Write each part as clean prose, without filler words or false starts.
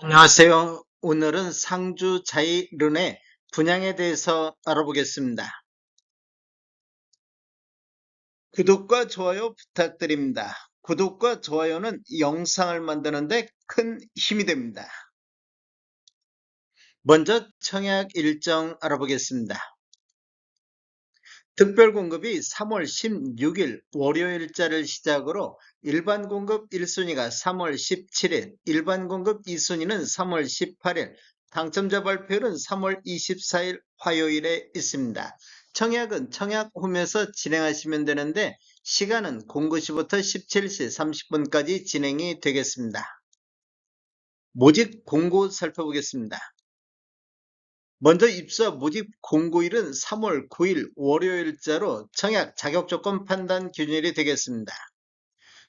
안녕하세요. 오늘은 상주 자이른의 분양에 대해서 알아보겠습니다. 구독과 좋아요 부탁드립니다. 구독과 좋아요는 영상을 만드는데 큰 힘이 됩니다. 먼저 청약 일정 알아보겠습니다. 특별 공급이 3월 16일 월요일자를 시작으로 일반 공급 1순위가 3월 17일, 일반 공급 2순위는 3월 18일, 당첨자 발표는 3월 24일 화요일에 있습니다. 청약은 청약홈에서 진행하시면 되는데 시간은 09시부터 17시 30분까지 진행이 되겠습니다. 모집 공고 살펴보겠습니다. 먼저 입사 모집 공고일은 3월 9일 월요일자로 청약 자격조건 판단 기준일이 되겠습니다.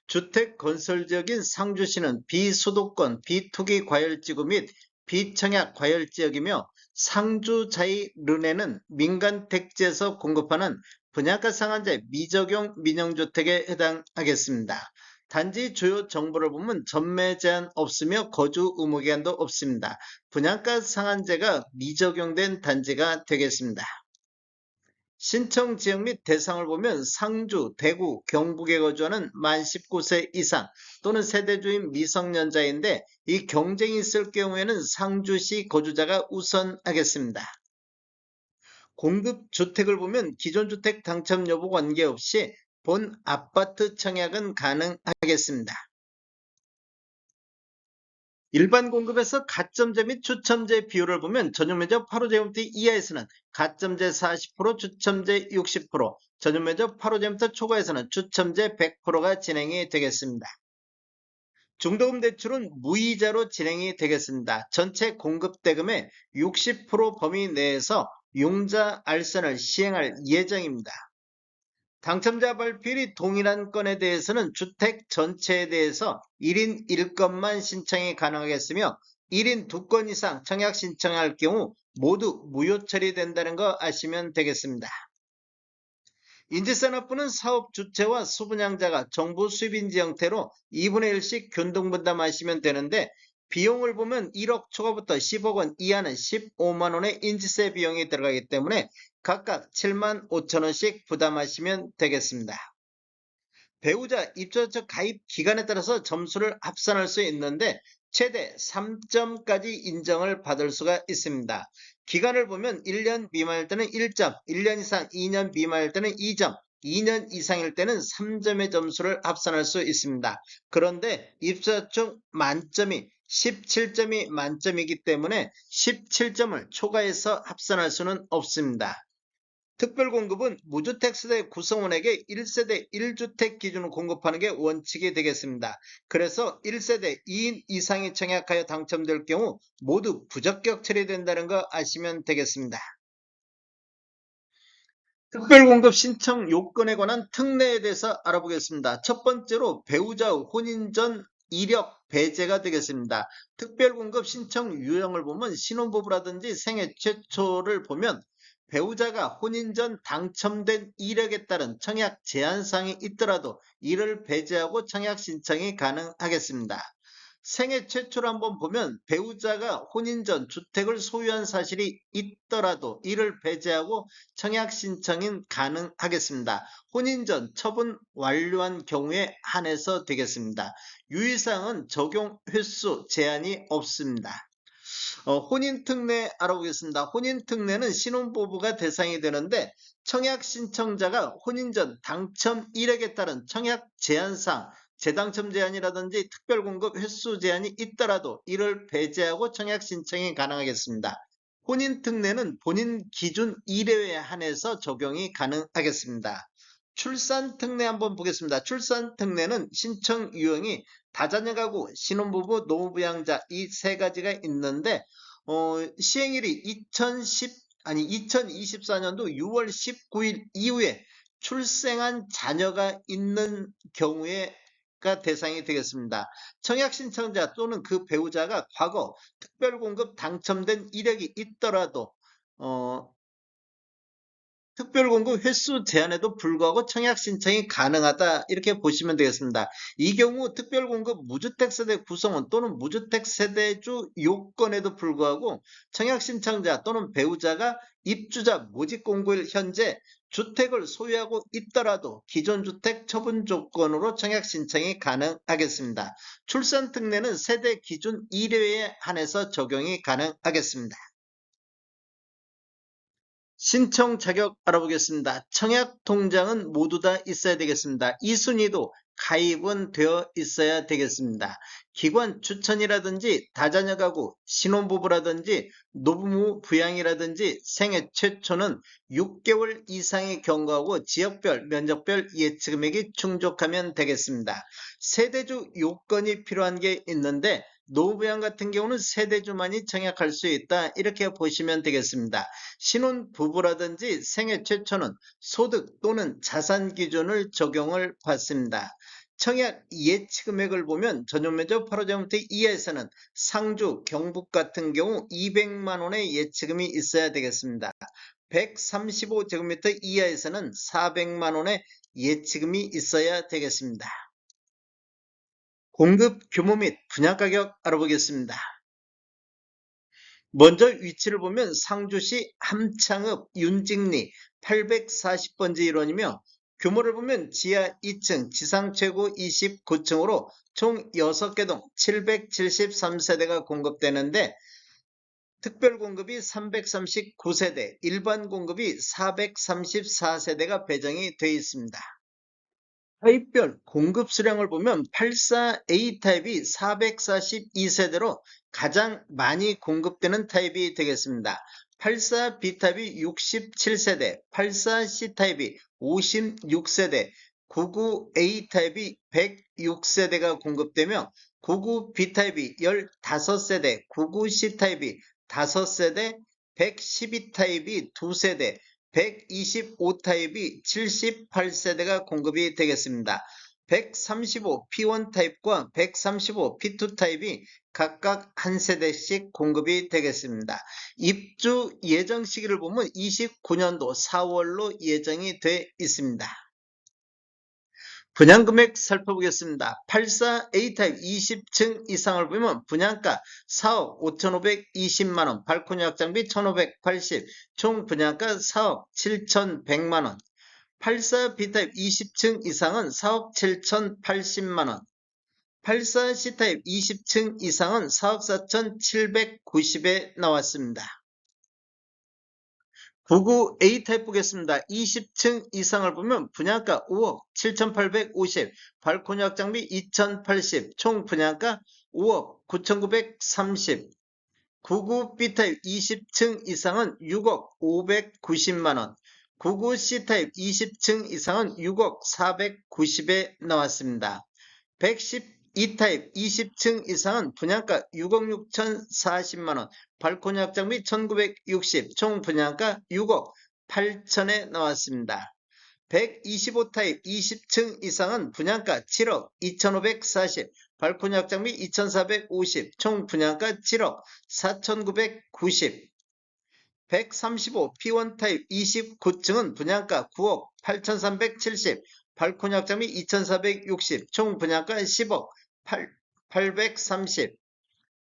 주택 건설지역인 상주시는 비수도권 비투기 과열지구 및 비청약 과열지역이며 상주자이른에는 민간 택지에서 공급하는 분양가 상한제 미적용 민영주택에 해당하겠습니다. 단지 주요 정보를 보면 전매 제한 없으며 거주 의무 기한도 없습니다. 분양가 상한제가 미적용된 단지가 되겠습니다. 신청 지역 및 대상을 보면 상주, 대구, 경북에 거주하는 만 19세 이상 또는 세대주인 미성년자인데 이 경쟁이 있을 경우에는 상주시 거주자가 우선하겠습니다. 공급 주택을 보면 기존 주택 당첨 여부 관계없이 본 아파트 청약은 가능하겠습니다. 일반 공급에서 가점제 및 추첨제 비율을 보면 전용면적 8호제곱미터 이하에서는 가점제 40%, 추첨제 60%, 전용면적 8호제곱미터 초과에서는 추첨제 100%가 진행이 되겠습니다. 중도금 대출은 무이자로 진행이 되겠습니다. 전체 공급대금의 60% 범위 내에서 융자 알선을 시행할 예정입니다. 당첨자 발표율이 동일한 건에 대해서는 주택 전체에 대해서 1인 1건만 신청이 가능하겠으며 1인 2건 이상 청약 신청할 경우 모두 무효 처리된다는 거 아시면 되겠습니다. 인지산업부는 사업 주체와 수분양자가 정부 수입인지 형태로 2분의 1씩 균등분담하시면 되는데 비용을 보면 1억 초과부터 10억 원 이하는 15만 원의 인지세 비용이 들어가기 때문에 각각 7만 5천 원씩 부담하시면 되겠습니다. 배우자 입주처 가입 기간에 따라서 점수를 합산할 수 있는데 최대 3점까지 인정을 받을 수가 있습니다. 기간을 보면 1년 미만일 때는 1점, 1년 이상 2년 미만일 때는 2점, 2년 이상일 때는 3점의 점수를 합산할 수 있습니다. 그런데 입사총 만점이 17점이 만점이기 때문에 17점을 초과해서 합산할 수는 없습니다. 특별공급은 무주택세대 구성원에게 1세대 1주택 기준으로 공급하는 게 원칙이 되겠습니다. 그래서 1세대 2인 이상이 청약하여 당첨될 경우 모두 부적격 처리된다는 거 아시면 되겠습니다. 특별공급 신청 요건에 관한 특례에 대해서 알아보겠습니다. 첫 번째로 배우자 혼인 전 이력 배제가 되겠습니다. 특별공급 신청 유형을 보면 신혼부부라든지 생애 최초를 보면 배우자가 혼인 전 당첨된 이력에 따른 청약 제한사항이 있더라도 이를 배제하고 청약 신청이 가능하겠습니다. 생애 최초로 한번 보면 배우자가 혼인 전 주택을 소유한 사실이 있더라도 이를 배제하고 청약 신청이 가능하겠습니다. 혼인 전 처분 완료한 경우에 한해서 되겠습니다. 유의사항은 적용 횟수 제한이 없습니다. 혼인특례 알아보겠습니다. 혼인특례는 신혼부부가 대상이 되는데 청약 신청자가 혼인 전 당첨 이력에 따른 청약 제한상 재당첨 제한이라든지 특별공급 횟수 제한이 있더라도 이를 배제하고 청약 신청이 가능하겠습니다. 혼인특례는 본인 기준 이례에 한해서 적용이 가능하겠습니다. 출산특례 한번 보겠습니다. 출산특례는 신청 유형이 다자녀 가구, 신혼부부, 노부양자 이 세 가지가 있는데 시행일이 2024년도 6월 19일 이후에 출생한 자녀가 있는 경우에가 대상이 되겠습니다. 청약 신청자 또는 그 배우자가 과거 특별공급 당첨된 이력이 있더라도 특별공급 횟수 제한에도 불구하고 청약 신청이 가능하다 이렇게 보시면 되겠습니다. 이 경우 특별공급 무주택 세대 구성원 또는 무주택 세대주 요건에도 불구하고 청약 신청자 또는 배우자가 입주자 모집 공고일 현재 주택을 소유하고 있더라도 기존 주택 처분 조건으로 청약 신청이 가능하겠습니다. 출산 특례는 세대 기준 1회에 한해서 적용이 가능하겠습니다. 신청 자격 알아보겠습니다. 청약 통장은 모두 다 있어야 되겠습니다. 이 순위도 가입은 되어 있어야 되겠습니다. 기관 추천이라든지 다자녀 가구, 신혼부부라든지 노부모 부양이라든지 생애 최초는 6개월 이상의 경과하고 지역별, 면적별 예치금액이 충족하면 되겠습니다. 세대주 요건이 필요한 게 있는데 노부양 같은 경우는 세대주만이 청약할 수 있다 이렇게 보시면 되겠습니다. 신혼부부라든지 생애 최초는 소득 또는 자산 기준을 적용을 받습니다. 청약 예치금액을 보면 전용면적 8호제곱미터 이하에서는 상주, 경북 같은 경우 200만 원의 예치금이 있어야 되겠습니다. 135제곱미터 이하에서는 400만 원의 예치금이 있어야 되겠습니다. 공급 규모 및 분양가격 알아보겠습니다. 먼저 위치를 보면 상주시 함창읍 윤직리 840번지 일원이며 규모를 보면 지하 2층 지상 최고 29층으로 총 6개 동 773세대가 공급되는데 특별 공급이 339세대, 일반 공급이 434세대가 배정이 되어 있습니다. 타입별 공급 수량을 보면 84A 타입이 442세대로 가장 많이 공급되는 타입이 되겠습니다. 84B 타입이 67세대, 84C 타입이 56세대, 99A 타입이 106세대가 공급되며 99B 타입이 15세대, 99C 타입이 5세대, 112 타입이 2세대, 125 타입이 78세대가 공급이 되겠습니다. 135 P1 타입과 135 P2 타입이 각각 한 세대씩 공급이 되겠습니다. 입주 예정 시기를 보면 29년도 4월로 예정이 돼 있습니다. 분양금액 살펴보겠습니다. 84A 타입 20층 이상을 보면 분양가 4억 5,520만원, 발코니 확장비 1,580, 총 분양가 4억 7,100만원. 84B 타입 20층 이상은 4억 7,080만원. 84C 타입 20층 이상은 4억 4,790에 나왔습니다. 99A 타입 보겠습니다. 20층 이상을 보면 분양가 5억 7,850, 발코니 확장비 2,080, 총 분양가 5억 9,930. 99B 타입 20층 이상은 6억 590만원, 99C 타입 20층 이상은 6억 490에 나왔습니다. 112 타입 20층 이상은 분양가 6억 6,040만원, 발코니 확장비 1,960, 총 분양가 6억 8천에 나왔습니다. 125 타입 20층 이상은 분양가 7억 2,540, 발코니 확장비 2,450, 총 분양가 7억 4,990. 135 P1 타입 29층은 분양가 9억 8,370, 발코니 확장비 2,460, 총 분양가 10억 830.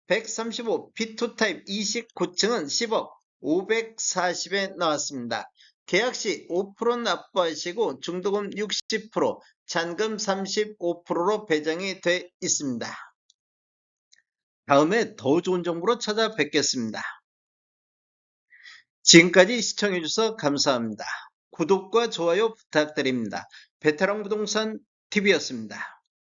135 P2 타입 29층은 10억 540에 나왔습니다. 계약시 5% 납부하시고 중도금 60%, 잔금 35%로 배정이 돼 있습니다. 다음에 더 좋은 정보로 찾아뵙겠습니다. 지금까지 시청해주셔서 감사합니다. 구독과 좋아요 부탁드립니다. 베테랑 부동산 TV였습니다.